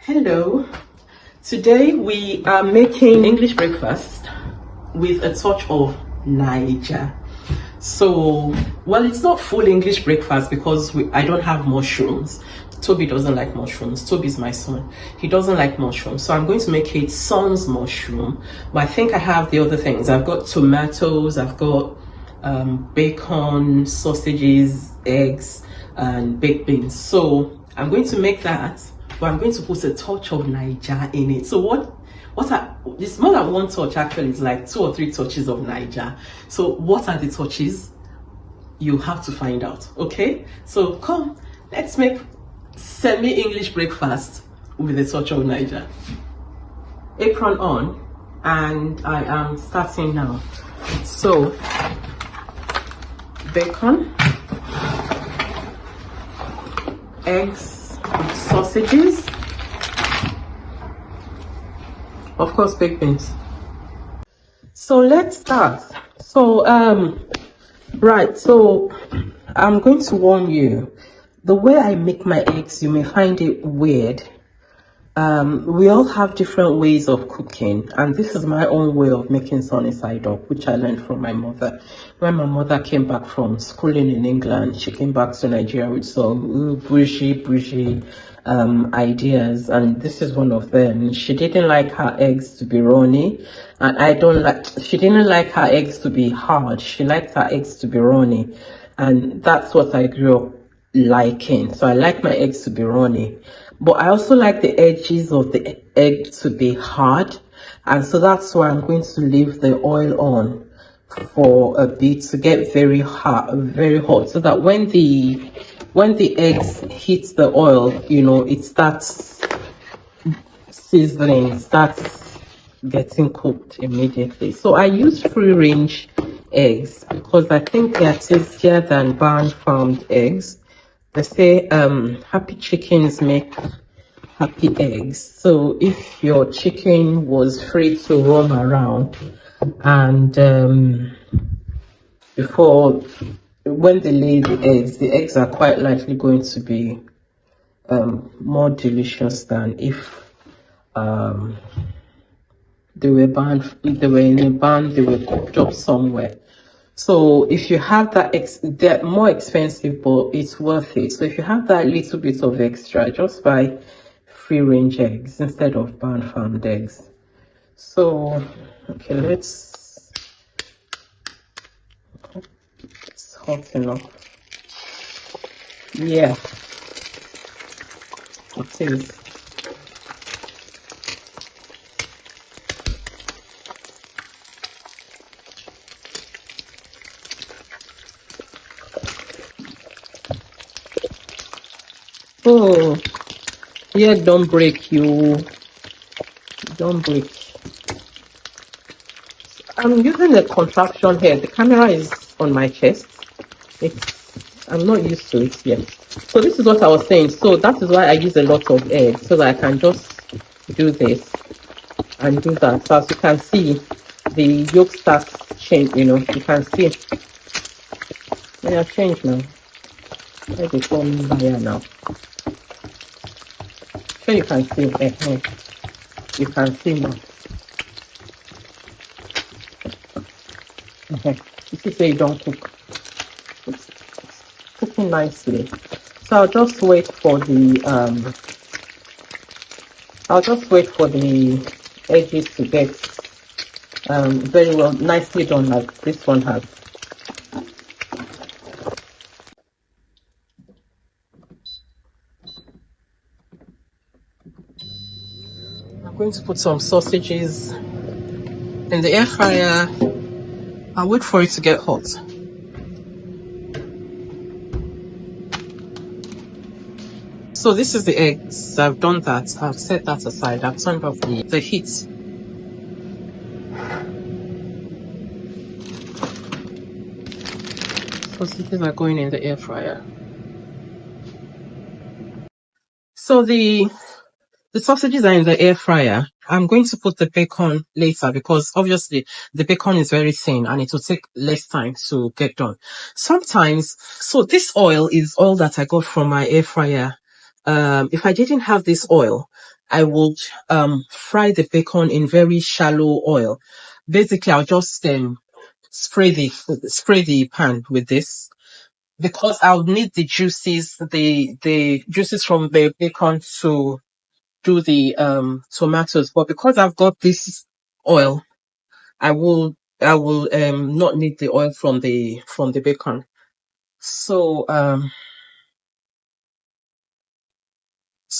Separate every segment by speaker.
Speaker 1: Hello, today we are making English breakfast with a touch of Naija. So, well, it's not full English breakfast because I don't have mushrooms. Toby doesn't like mushrooms. Toby's my son. He doesn't like mushrooms. So I'm going to make it son's mushroom. But I think I have the other things. I've got tomatoes, I've got bacon, sausages, eggs, and baked beans. So I'm going to make that, but I'm going to put a touch of Naija in it. So it's more than one touch actually. It's like 2 or 3 touches of Naija. So what are the touches? You have to find out. Okay, so come, let's make semi-English breakfast with a touch of Naija. Apron on, and I am starting now. So bacon, eggs, sausages, of course baked beans. So let's start. So right, so I'm going to warn you, the way I make my eggs, you may find it weird. We all have different ways of cooking, and this is my own way of making sunny side up, which I learned from my mother. When my mother came back from schooling in England, she came back to Nigeria with some bougie ideas, and this is one of them. She didn't like her eggs to be runny, and she didn't like her eggs to be hard. She liked her eggs to be runny, and that's what I grew up liking. So I like my eggs to be runny, but I also like the edges of the egg to be hard, and so that's why I'm going to leave the oil on for a bit to get very hot, so that when the eggs hit the oil, you know, it starts sizzling, starts getting cooked immediately. So I use free range eggs because I think they are tastier than barn farmed eggs. They say happy chickens make happy eggs. So if your chicken was free to roam around, and when they lay the eggs are quite likely going to be more delicious than if they were in a barn, they were cooked up somewhere. So if you have that, they're more expensive, but it's worth it. So if you have that little bit of extra, just buy free range eggs instead of barn farmed eggs. So okay, it's hot enough. Yeah, it is. Oh, yeah, don't break, you. Don't break. I'm using a contraption here. The camera is on my chest. I'm not used to it yet. So this is what I was saying. So that is why I use a lot of eggs, so that I can just do this and do that. So as you can see, the yolk starts change. You know, you can see. They have changed now. Let me come here now. So you can see. You can see now. You see, say you don't cook. It's cooking nicely. So I'll just wait for the edges to get very well nicely done, like this one has. I'm going to put some sausages in the air fryer. I'll wait for it to get hot. So this is the eggs. I've done that. I've set that aside. I've turned off the heat. Sausages are going in the air fryer. So the sausages are in the air fryer. I'm going to put the bacon later because obviously the bacon is very thin and it will take less time to get done. Sometimes, so this oil is all that I got from my air fryer. If I didn't have this oil, I would fry the bacon in very shallow oil. Basically, I'll just spray the pan with this because I'll need the juices from the bacon to do the tomatoes. But because I've got this oil, I will not need the oil from the bacon. So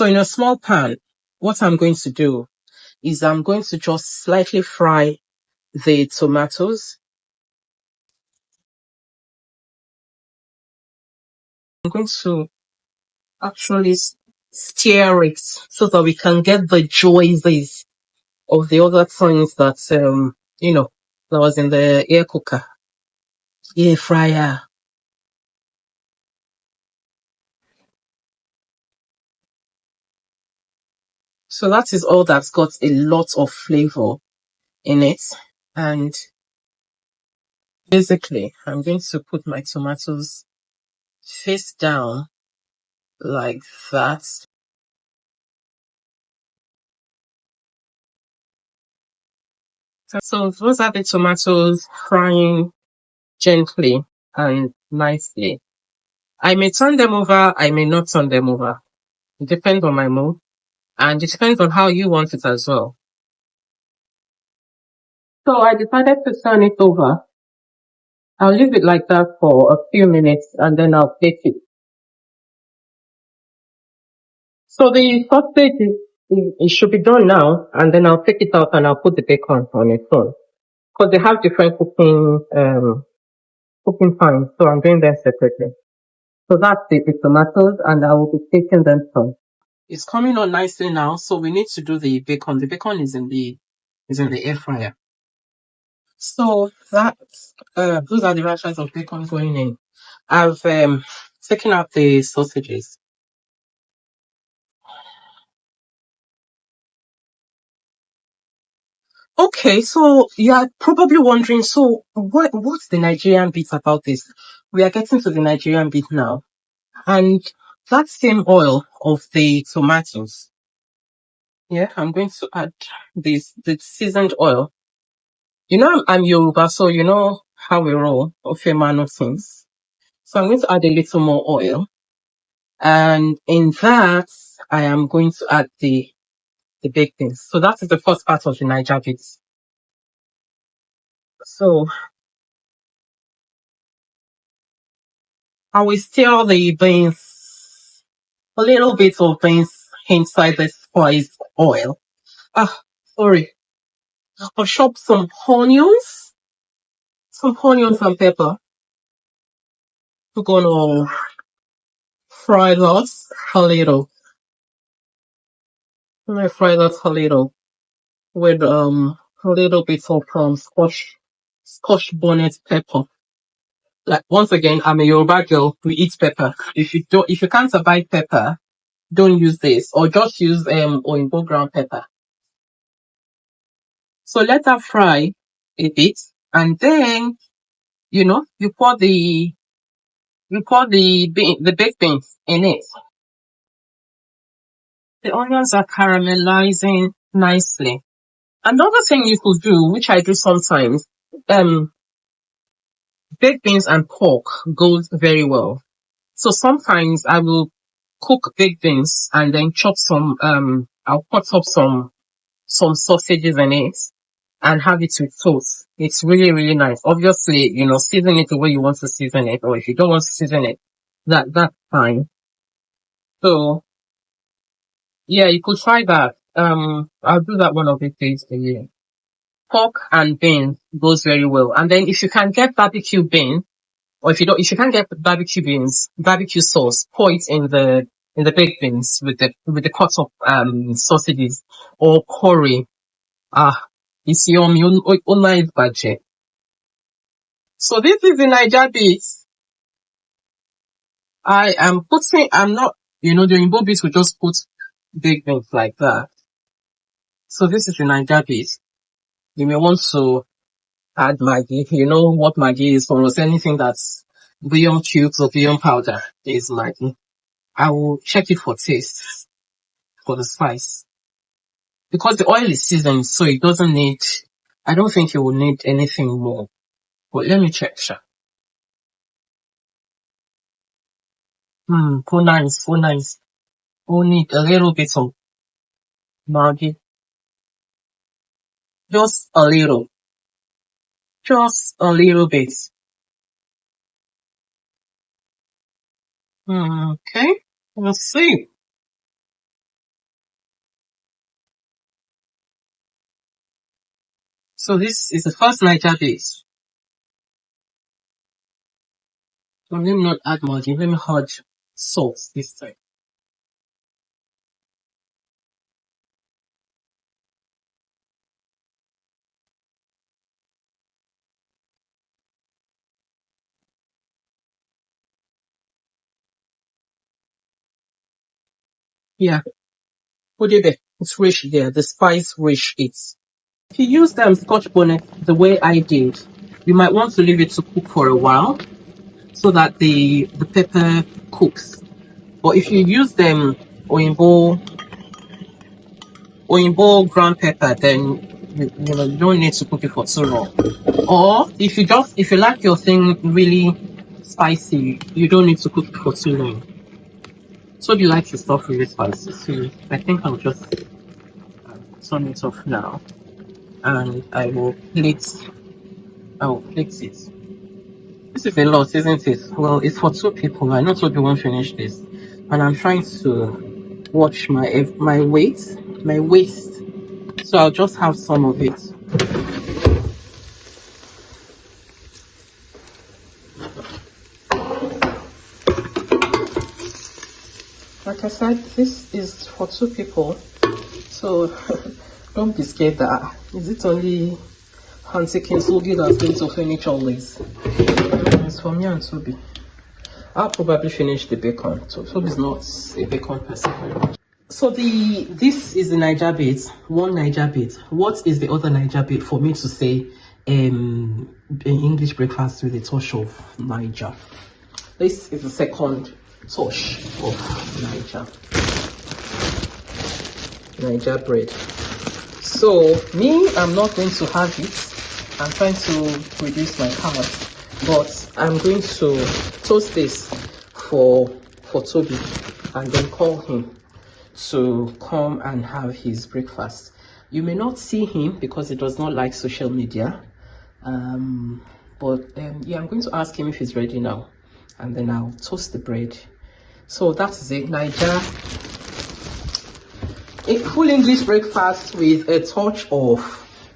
Speaker 1: in a small pan, what I'm going to do is I'm going to just slightly fry the tomatoes. I'm going to actually stir it so that we can get the juices of the other things that that was in the air fryer. So that is all that's got a lot of flavor in it. And basically, I'm going to put my tomatoes face down like that. So those are the tomatoes frying gently and nicely. I may turn them over, I may not turn them over. It depends on my mood and it depends on how you want it as well. So I decided to turn it over. I'll leave it like that for a few minutes and then I'll take it. So the sausage it should be done now and then I'll take it out and I'll put the bacon on its own. Because they have different cooking times, so I'm doing them separately. So that's the tomatoes and I will be taking them from. It's coming on nicely now, so we need to do the bacon. The bacon is in the air fryer. So those are the rashers of bacon going in. I've taken out the sausages. Okay, so you're probably wondering, so what's the Nigerian bit about this? We are getting to the Nigerian bit now. And that same oil of the tomatoes. Yeah, I'm going to add the seasoned oil. You know, I'm Yoruba, so you know how we roll of Femano things. So I'm going to add a little more oil. And in that, I am going to add the baked beans. So that is the first part of the Naija bits. So I will stir the beans, a little bit of beans inside the spiced oil. Sorry. I'll chop some onions and pepper. We're gonna fry that a little. I'm gonna fry that a little with a little bit of scotch bonnet pepper. Like once again, I'm a Yoruba girl. We eat pepper. If you can't survive pepper, don't use this or just use Oyinbo ground pepper. So let that fry a bit, and then you pour the baked beans in it. The onions are caramelizing nicely. Another thing you could do, which I do sometimes, baked beans and pork goes very well. So sometimes I will cook baked beans and then I'll cut up some sausages in it and have it with toast. It's really, really nice. Obviously, season it the way you want to season it, or if you don't want to season it, that's fine. So, yeah, you could try that. I'll do that one of these days a year. Pork and beans goes very well. And then if you can get barbecue bean, or if you can't get barbecue beans, barbecue sauce, pour it in the baked beans with the cuts of sausages or curry. It's yummy. Online budget. So this is the Naija bit. I'm not, the Oyinbo bit will just put baked beans like that. So this is the Naija bit. You may want to add Maggi. You know what Maggi is, almost anything that's bouillon cubes or bouillon powder is Maggi. I will check it for taste, for the spice. because the oil is seasoned, so it doesn't need, I don't think you will need anything more. But let me check, sure. So nice, so nice. We'll need a little bit of Maggi. Just a little. Just a little bit. Okay, let's see. So this is the first Naija base. So let me not add Maggi, let me add salt this time. Yeah. Put it there. It's rich there. The spice rich is. If you use Scotch bonnet the way I did, you might want to leave it to cook for a while so that the pepper cooks. But if you use them Oyinbo ground pepper, then you don't need to cook it for too long. Or if you like your thing really spicy, you don't need to cook it for too long. So you like your stuff really spicy, so I think I'll just turn it off now, and I will plate it. This is a lot, isn't it? Well, it's for 2 people. I know 2 people won't finish this, and I'm trying to watch my waist, so I'll just have some of it. Like I said, this is for 2 people, so don't be scared that is it only Auntie Kinsley that's going to finish all this. It's for me and Toby. I'll probably finish the bacon. So Toby's not a bacon person. So this is the Naija bit, one Naija bit. What is the other Naija bit for me to say an English breakfast with a touch of Naija? This is the second touch of Naija bread. So me, I'm not going to have it. I'm trying to reduce my carbs, but I'm going to toast this for Toby and then call him to come and have his breakfast. You may not see him because he does not like social media, but yeah, I'm going to ask him if he's ready now, and then I'll toast the bread. So that is it, Naija, a full English breakfast with a touch of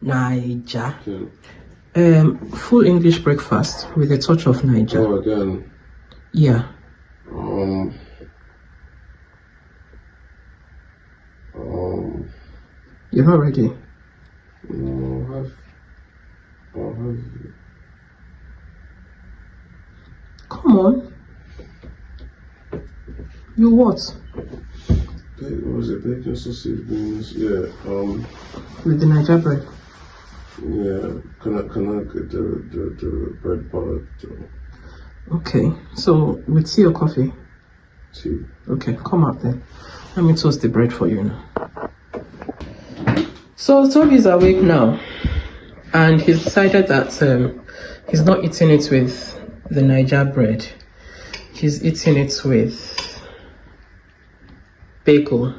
Speaker 1: Naija. Full English breakfast with a touch of Naija.
Speaker 2: Oh, again.
Speaker 1: Yeah. You're not ready?
Speaker 2: No, I'll have
Speaker 1: Come on. You what?
Speaker 2: What was it? Bacon, sausage, beans. Yeah.
Speaker 1: With the Naija bread.
Speaker 2: Yeah. Can I get the bread butter?
Speaker 1: Okay. So with tea or coffee?
Speaker 2: Tea.
Speaker 1: Okay. Come up then. Let me toast the bread for you now. So Toby's awake now, and he's decided that he's not eating it with the Naija bread. He's eating it with bagel.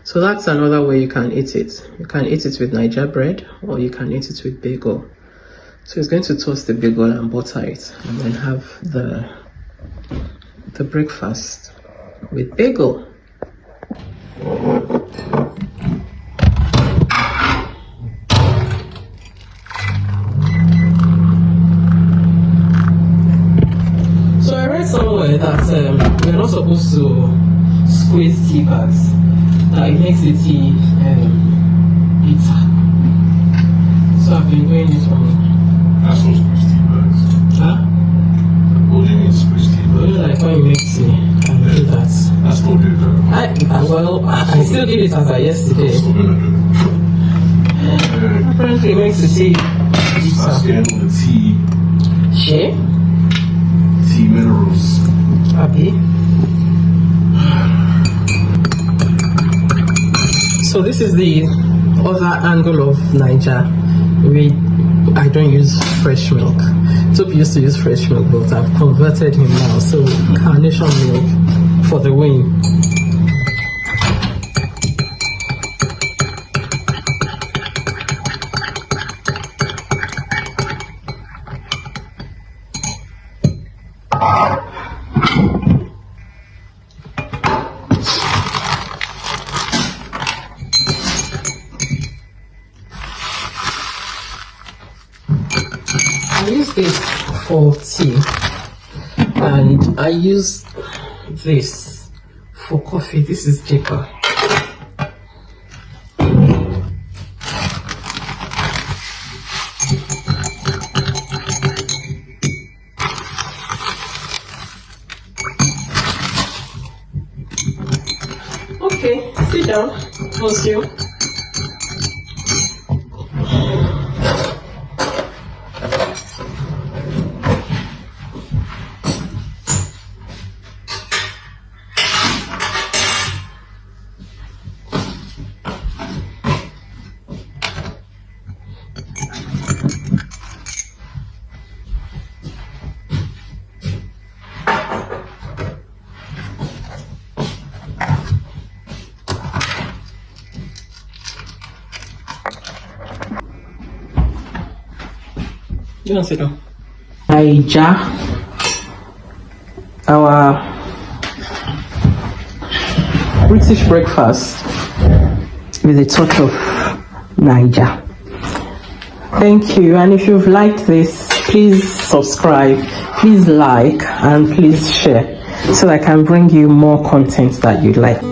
Speaker 1: So that's another way you can eat it. You can eat it with Naija bread, or you can eat it with bagel. So he's going to toast the bagel and butter it, and then have the breakfast with bagel. So I read somewhere that we're not supposed to squeeze tea bags, that it makes the tea bitter. So I've been doing it for me.
Speaker 2: That's not squeeze tea bags.
Speaker 1: Huh?
Speaker 2: What do you mean squeeze tea bags?
Speaker 1: You know, like when you make tea and do that.
Speaker 2: I still do that.
Speaker 1: I still did it as of yesterday.
Speaker 2: I'm still gonna do it.
Speaker 1: Apparently it makes the tea
Speaker 2: I stand on the tea.
Speaker 1: shea.
Speaker 2: Tea minerals.
Speaker 1: Abi. So this is the other angle of Naija. I don't use fresh milk. Toby used to use fresh milk, but I've converted him now. So carnation milk for the win. I use this for tea, and I use this for coffee. This is cheaper. Okay, sit down, monsieur. You don't sit down. Naija, our British breakfast with a touch of Naija. Thank you, and if you've liked this, please subscribe, please like, and please share so that I can bring you more content that you'd like.